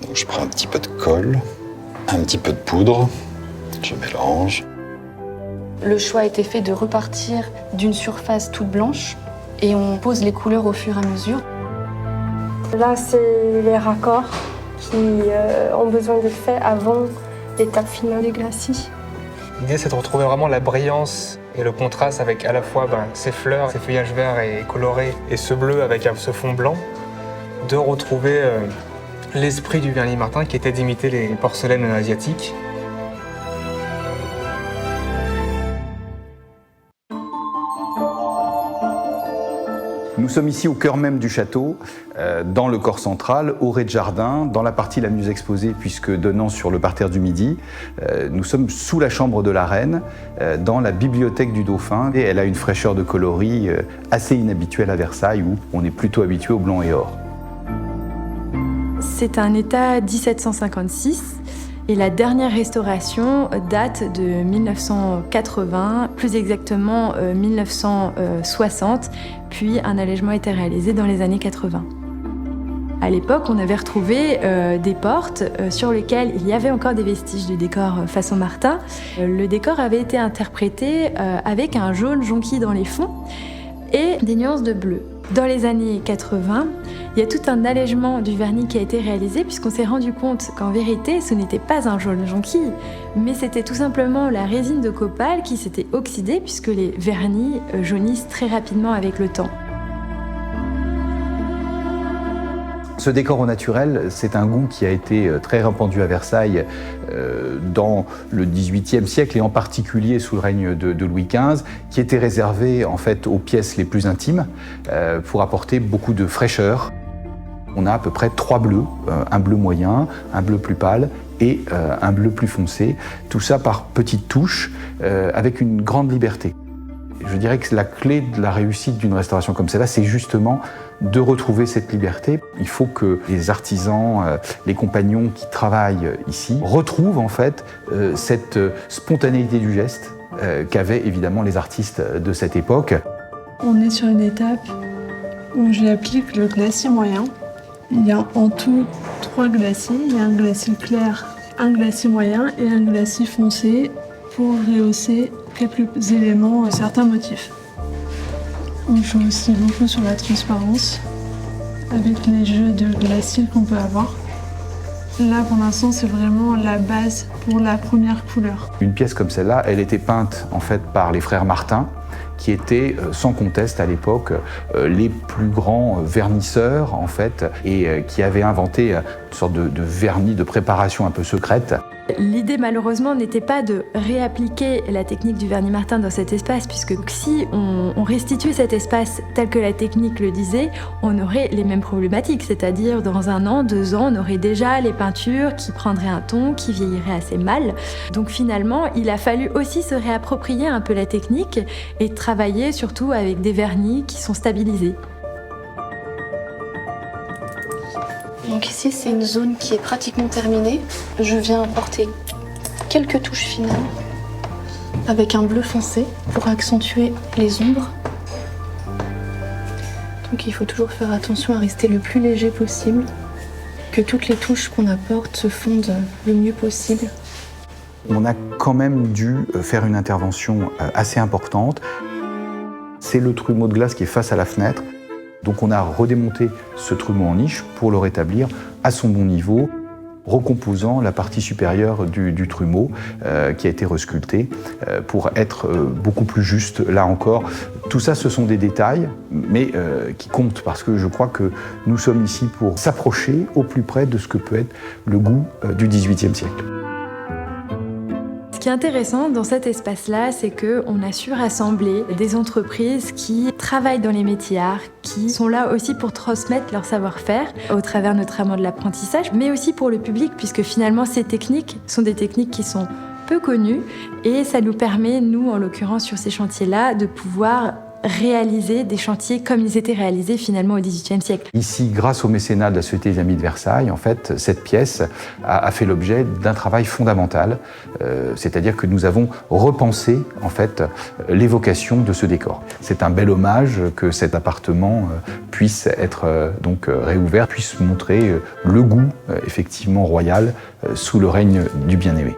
Donc je prends un petit peu de colle, un petit peu de poudre, je mélange. Le choix a été fait de repartir d'une surface toute blanche et on pose les couleurs au fur et à mesure. Là, c'est les raccords qui ont besoin d'être faits avant l'étape finale des glacis. L'idée, c'est de retrouver vraiment la brillance et le contraste avec à la fois ces fleurs, ces feuillages verts et colorés, et ce bleu avec ce fond blanc, de retrouver l'esprit du vernis Martin qui était d'imiter les porcelaines asiatiques. Nous sommes ici au cœur même du château, dans le corps central, au rez-de-jardin, dans la partie la mieux exposée puisque donnant sur le parterre du Midi. Nous sommes sous la chambre de la reine, dans la bibliothèque du Dauphin. Et elle a une fraîcheur de coloris assez inhabituelle à Versailles où on est plutôt habitué au blanc et or. C'est un état 1756. Et la dernière restauration date de 1980, plus exactement 1960, puis un allègement a été réalisé dans les années 80. À l'époque, on avait retrouvé des portes sur lesquelles il y avait encore des vestiges du décor façon Martin. Le décor avait été interprété avec un jaune jonquille dans les fonds et des nuances de bleu. Dans les années 80, il y a tout un allègement du vernis qui a été réalisé puisqu'on s'est rendu compte qu'en vérité, ce n'était pas un jaune jonquille, mais c'était tout simplement la résine de copal qui s'était oxydée puisque les vernis jaunissent très rapidement avec le temps. Ce décor au naturel, c'est un goût qui a été très répandu à Versailles dans le XVIIIe siècle et en particulier sous le règne de Louis XV, qui était réservé en fait aux pièces les plus intimes pour apporter beaucoup de fraîcheur. On a à peu près 3 bleus, un bleu moyen, un bleu plus pâle et un bleu plus foncé, tout ça par petites touches avec une grande liberté. Je dirais que la clé de la réussite d'une restauration comme celle-là, c'est justement de retrouver cette liberté. Il faut que les artisans, les compagnons qui travaillent ici retrouvent en fait cette spontanéité du geste qu'avaient évidemment les artistes de cette époque. On est sur une étape où j'applique le glacis moyen. Il y a en tout 3 glacis. Il y a un glacis clair, un glacis moyen et un glacis foncé pour rehausser quelques éléments, certains motifs. On joue aussi beaucoup sur la transparence avec les jeux de glacis qu'on peut avoir. Là, pour l'instant, c'est vraiment la base pour la première couleur. Une pièce comme celle-là, elle était peinte en fait par les frères Martin, qui étaient sans conteste à l'époque les plus grands vernisseurs en fait, et qui avaient inventé une sorte de vernis de préparation un peu secrète. L'idée malheureusement n'était pas de réappliquer la technique du vernis Martin dans cet espace, puisque si on restituait cet espace tel que la technique le disait, on aurait les mêmes problématiques, c'est-à-dire dans 1 an, 2 ans, on aurait déjà les peintures qui prendraient un ton, qui vieilliraient assez mal. Donc finalement, il a fallu aussi se réapproprier un peu la technique et travailler surtout avec des vernis qui sont stabilisés. Donc ici, c'est une zone qui est pratiquement terminée. Je viens apporter quelques touches finales avec un bleu foncé pour accentuer les ombres. Donc il faut toujours faire attention à rester le plus léger possible, que toutes les touches qu'on apporte se fondent le mieux possible. On a quand même dû faire une intervention assez importante. C'est le trumeau de glace qui est face à la fenêtre. Donc on a redémonté ce trumeau en niche pour le rétablir à son bon niveau, recomposant la partie supérieure du trumeau qui a été resculpté pour être beaucoup plus juste là encore. Tout ça, ce sont des détails, mais qui comptent parce que je crois que nous sommes ici pour s'approcher au plus près de ce que peut être le goût du XVIIIe siècle. Ce qui est intéressant dans cet espace-là, c'est qu'on a su rassembler des entreprises qui travaillent dans les métiers arts, qui sont là aussi pour transmettre leur savoir-faire, au travers notamment de l'apprentissage, mais aussi pour le public, puisque finalement ces techniques sont des techniques qui sont peu connues, et ça nous permet, nous en l'occurrence sur ces chantiers-là, de pouvoir réaliser des chantiers comme ils étaient réalisés finalement au XVIIIe siècle. Ici, grâce au mécénat de la Société des Amis de Versailles, en fait, cette pièce a fait l'objet d'un travail fondamental, c'est-à-dire que nous avons repensé en fait l'évocation de ce décor. C'est un bel hommage que cet appartement puisse être donc réouvert, puisse montrer le goût effectivement royal sous le règne du bien-aimé.